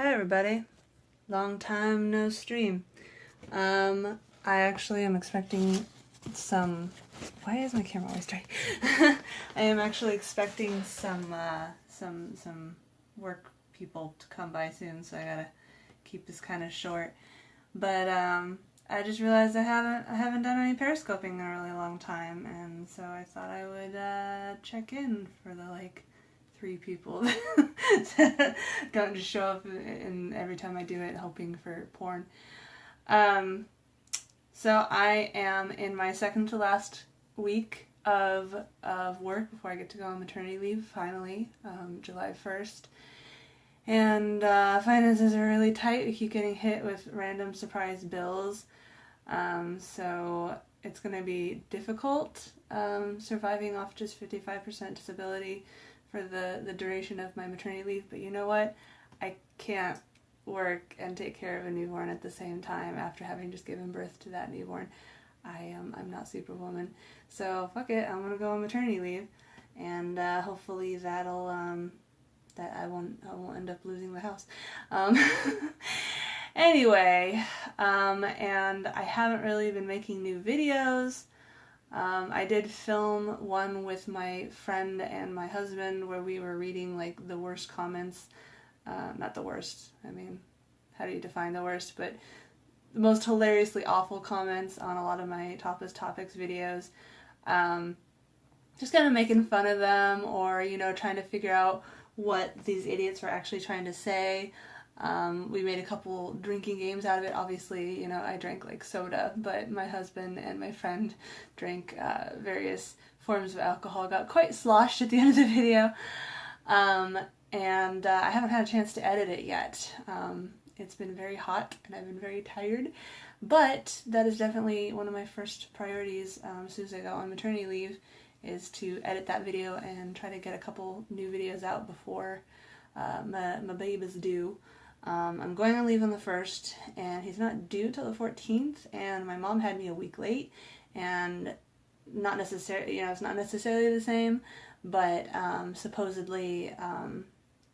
Hi everybody. Long time no stream. I actually am expecting some... Why is my camera always dry? I am actually expecting some work people to come by soon, so I gotta keep this kind of short. But I just realized I haven't done any periscoping in a really long time, and so I thought I would check in for the 3 people that don't just show up and every time I do it hoping for porn. So I am in my second to last week of work before I get to go on maternity leave, finally, July 1st. And finances are really tight. We keep getting hit with random surprise bills. So it's going to be difficult surviving off just 55% disability for the duration of my maternity leave. But you know what? I can't work and take care of a newborn at the same time after having just given birth to that newborn. I'm not Superwoman. So fuck it, I'm going to go on maternity leave. And hopefully that'll... that I won't end up losing the house. Anyway, and I haven't really been making new videos. I did film one with my friend and my husband where we were reading the worst comments. Not the worst, I mean, how do you define the worst? But the most hilariously awful comments on a lot of my Topless Topics videos. Just kind of making fun of them or, trying to figure out what these idiots were actually trying to say. We made a couple drinking games out of it. Obviously, I drank soda, but my husband and my friend drank various forms of alcohol. Got quite sloshed at the end of the video. And I haven't had a chance to edit it yet. It's been very hot and I've been very tired. But that is definitely one of my first priorities as soon as I go on maternity leave, is to edit that video and try to get a couple new videos out before my babe is due. I'm going on leave on the 1st, and he's not due till the 14th, and my mom had me a week late, and not necessarily, it's not necessarily the same, but supposedly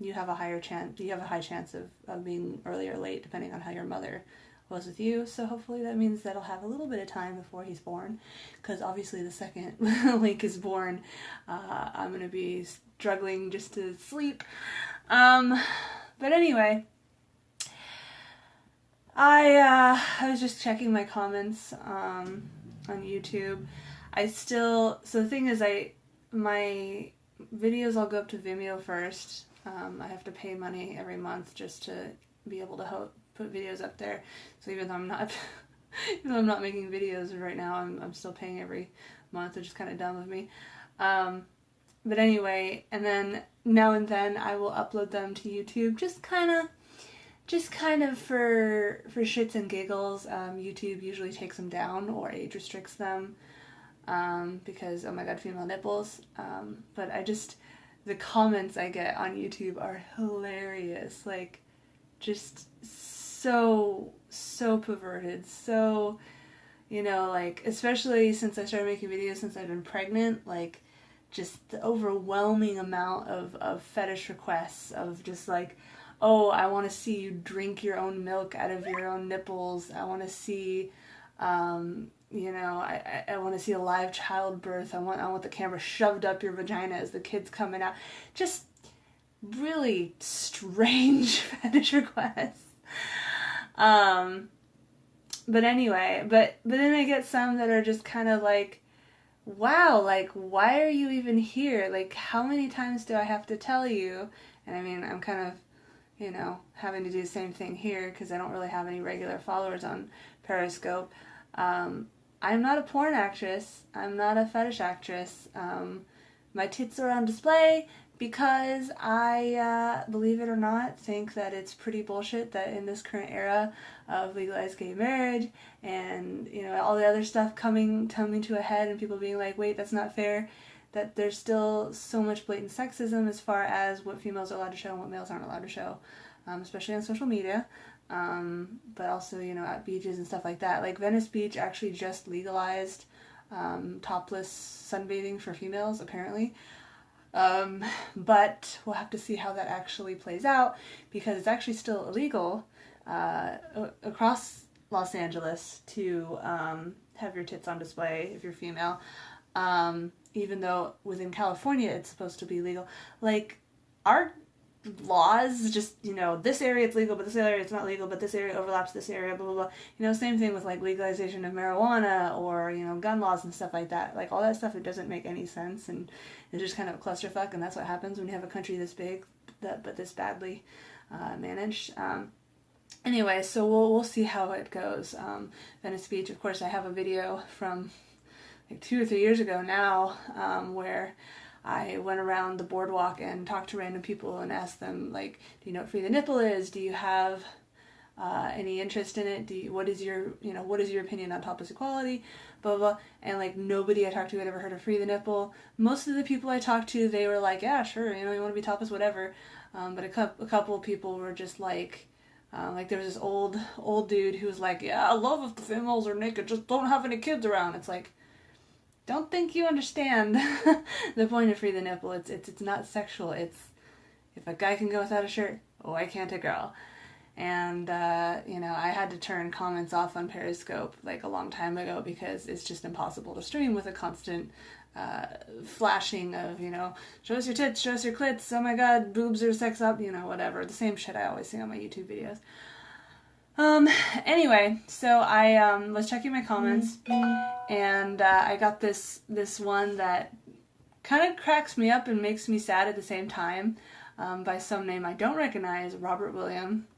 you have a high chance of being early or late, depending on how your mother was with you, so hopefully that means that I'll have a little bit of time before he's born, because obviously the second Link is born, I'm going to be struggling just to sleep. But anyway, I was just checking my comments on YouTube. So the thing is, my videos all go up to Vimeo first. I have to pay money every month just to be able to put videos up there. So even though I'm not making videos right now, I'm still paying every month, which is kind of dumb of me. But anyway, and then now and then I will upload them to YouTube, just kind of for shits and giggles. YouTube usually takes them down or age restricts them because, oh my god, female nipples. But the comments I get on YouTube are hilarious. Just so perverted, so, especially since I started making videos since I've been pregnant, just the overwhelming amount of fetish requests of just oh, I want to see you drink your own milk out of your own nipples, I want to see, I want to see a live childbirth, I want the camera shoved up your vagina as the kid's coming out, just really strange fetish requests. But anyway, but then I get some that are just kind of wow, why are you even here? How many times do I have to tell you? And I mean, I'm kind of, having to do the same thing here because I don't really have any regular followers on Periscope. I'm not a porn actress. I'm not a fetish actress. My tits are on display because I, believe it or not, think that it's pretty bullshit that in this current era of legalized gay marriage and, all the other stuff coming to a head and people being wait, that's not fair, that there's still so much blatant sexism as far as what females are allowed to show and what males aren't allowed to show, especially on social media, but also, at beaches and stuff like that. Venice Beach actually just legalized topless sunbathing for females, apparently. But we'll have to see how that actually plays out, because it's actually still illegal across Los Angeles to have your tits on display if you're female, even though within California it's supposed to be legal. Like, our laws just, you know, this area it's legal, but this area it's not legal, but this area overlaps this area, blah, blah, blah. You know, same thing with, like, legalization of marijuana or, you know, gun laws and stuff like that. Like, all that stuff, it doesn't make any sense, and it's just kind of a clusterfuck, and that's what happens when you have a country this big, but this badly managed. Anyway, so we'll see how it goes. Venice Beach, of course, I have a video from, like, 2 or 3 years ago now, where I went around the boardwalk and talked to random people and asked them, like, do you know what Free the Nipple is? Do you have any interest in it? What is your opinion on topless equality? Blah, blah, blah. And, like, nobody I talked to had ever heard of Free the Nipple. Most of the people I talked to, they were like, yeah, sure, you know, you want to be topless, whatever. But a couple of people were just like there was this old dude who was like, yeah, I love if the females are naked, just don't have any kids around. It's like, don't think you understand the point of Free the Nipple. It's not sexual. It's, if a guy can go without a shirt, why can't a girl? And, you know, I had to turn comments off on Periscope, like, a long time ago, because it's just impossible to stream with a constant flashing of, you know, show us your tits, show us your clits, oh my god, boobs are sex up, you know, whatever. The same shit I always see on my YouTube videos. Anyway, so I was checking my comments, and I got this one that kind of cracks me up and makes me sad at the same time, by some name I don't recognize, Robert William.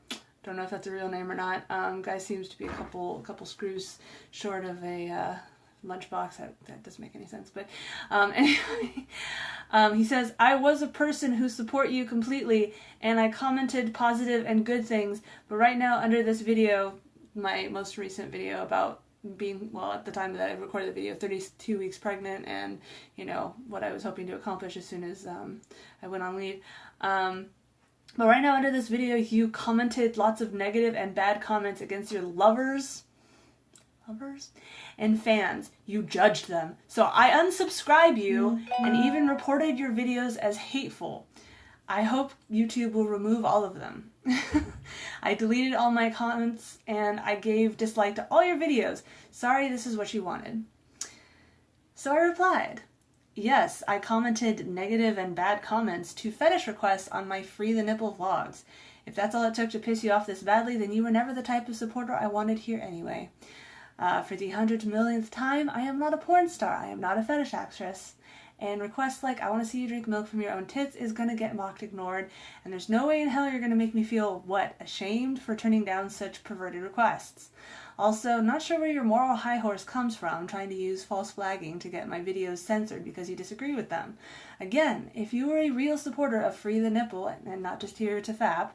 Don't know if that's a real name or not. Guy seems to be a couple screws short of a lunchbox. That doesn't make any sense, but anyway, he says, I was a person who support you completely, and I commented positive and good things, but right now under this video, my most recent video about being, well, at the time that I recorded the video, 32 weeks pregnant, and, you know, what I was hoping to accomplish as soon as I went on leave. But right now under this video, you commented lots of negative and bad comments against your lovers and fans. You judged them. So I unsubscribe you and even reported your videos as hateful. I hope YouTube will remove all of them. I deleted all my comments and I gave dislike to all your videos. Sorry, this is what you wanted. So I replied, yes, I commented negative and bad comments to fetish requests on my Free the Nipple vlogs. If that's all it took to piss you off this badly, then you were never the type of supporter I wanted here anyway. For the 100 millionth time, I am not a porn star. I am not a fetish actress. And requests like, I want to see you drink milk from your own tits is going to get mocked, ignored, and there's no way in hell you're going to make me feel, what, ashamed for turning down such perverted requests. Also, not sure where your moral high horse comes from, trying to use false flagging to get my videos censored because you disagree with them. Again, if you were a real supporter of Free the Nipple, and not just here to fap,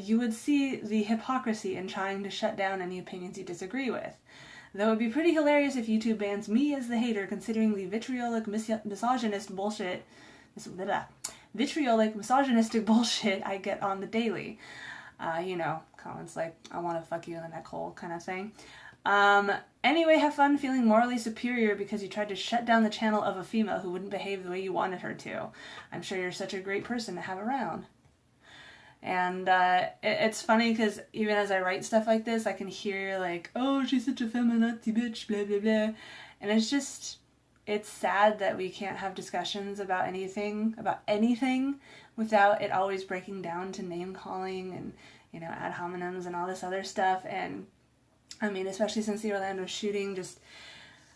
you would see the hypocrisy in trying to shut down any opinions you disagree with. Though it would be pretty hilarious if YouTube bans me as the hater, considering the vitriolic misogynistic bullshit I get on the daily. You know, comments like, I want to fuck you in the neck hole kind of thing. Anyway, have fun feeling morally superior because you tried to shut down the channel of a female who wouldn't behave the way you wanted her to. I'm sure you're such a great person to have around. And it's funny because even as I write stuff like this, I can hear like, oh, she's such a feminazi bitch, blah, blah, blah. And it's just, it's sad that we can't have discussions about anything without it always breaking down to name calling and, you know, ad hominems and all this other stuff. And I mean, especially since the Orlando shooting, just,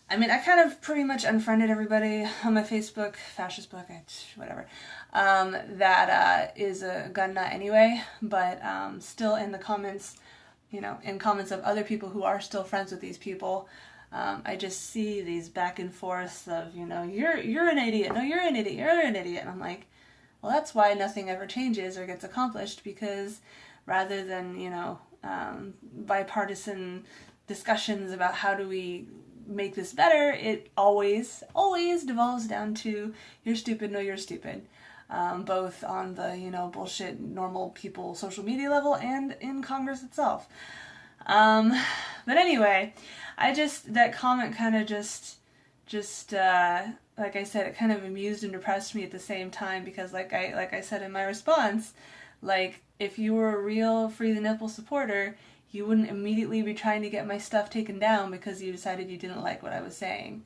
I mean, I kind of pretty much unfriended everybody on my Facebook, fascist book, whatever, that is a gun nut anyway, but still in the comments, you know, in comments of other people who are still friends with these people, I just see these back and forths of, you know, you're an idiot, no, you're an idiot, you're an idiot, and I'm like, well, that's why nothing ever changes or gets accomplished, because rather than, you know, bipartisan discussions about how do we make this better, it always devolves down to you're stupid, no, you're stupid. Both on the, you know, bullshit normal people social media level and in Congress itself. But anyway, that comment kind of just just like I said, it kind of amused and depressed me at the same time, because like I said in my response, like, if you were a real Free the Nipple supporter, you wouldn't immediately be trying to get my stuff taken down because you decided you didn't like what I was saying.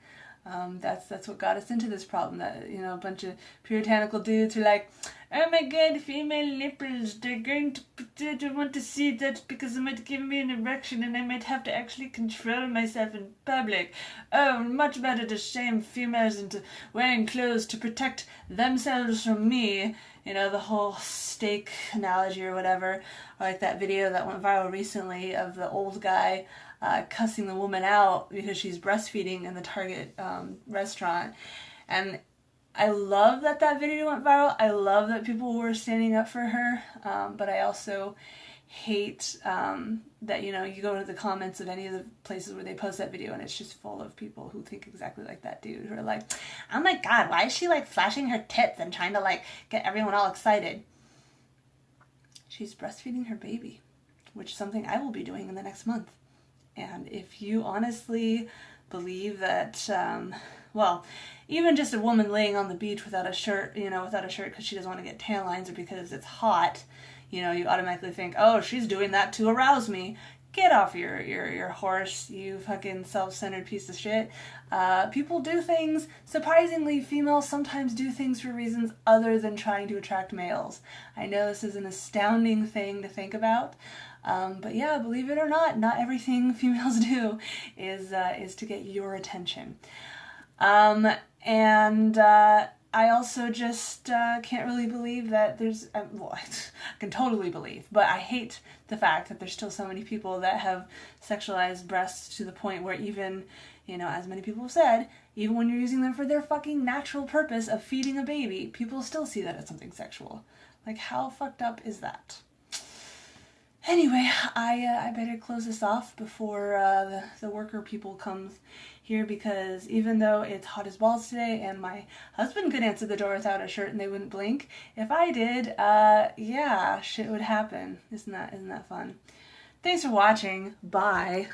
That's what got us into this problem. That, you know, a bunch of puritanical dudes who are like, oh my god, female nipples, they're going to want to see that because it might give me an erection and I might have to actually control myself in public. Oh, much better to shame females into wearing clothes to protect themselves from me. You know, the whole steak analogy or whatever. Or like that video that went viral recently of the old guy cussing the woman out because she's breastfeeding in the Target restaurant. And I love that that video went viral. I love that people were standing up for her. But I also hate that, you know, you go to the comments of any of the places where they post that video and it's just full of people who think exactly like that dude, who are like, oh my god, why is she like flashing her tits and trying to like get everyone all excited? She's breastfeeding her baby, which is something I will be doing in the next month. And if you honestly believe that, well, even just a woman laying on the beach without a shirt, you know, without a shirt because she doesn't want to get tan lines or because it's hot, you know, you automatically think, oh, she's doing that to arouse me. Get off your horse, you fucking self-centered piece of shit. People do things, surprisingly, females sometimes do things for reasons other than trying to attract males. I know this is an astounding thing to think about, but yeah, believe it or not females do is to get your attention. I also just can't really believe that there's, well, I can totally believe, but I hate the fact that there's still so many people that have sexualized breasts to the point where even, you know, as many people have said, even when you're using them for their fucking natural purpose of feeding a baby, people still see that as something sexual. Like, how fucked up is that? Anyway, I better close this off before the worker people comes here, because even though it's hot as balls today and my husband could answer the door without a shirt and they wouldn't blink, if I did, yeah, shit would happen. Isn't that fun? Thanks for watching. Bye.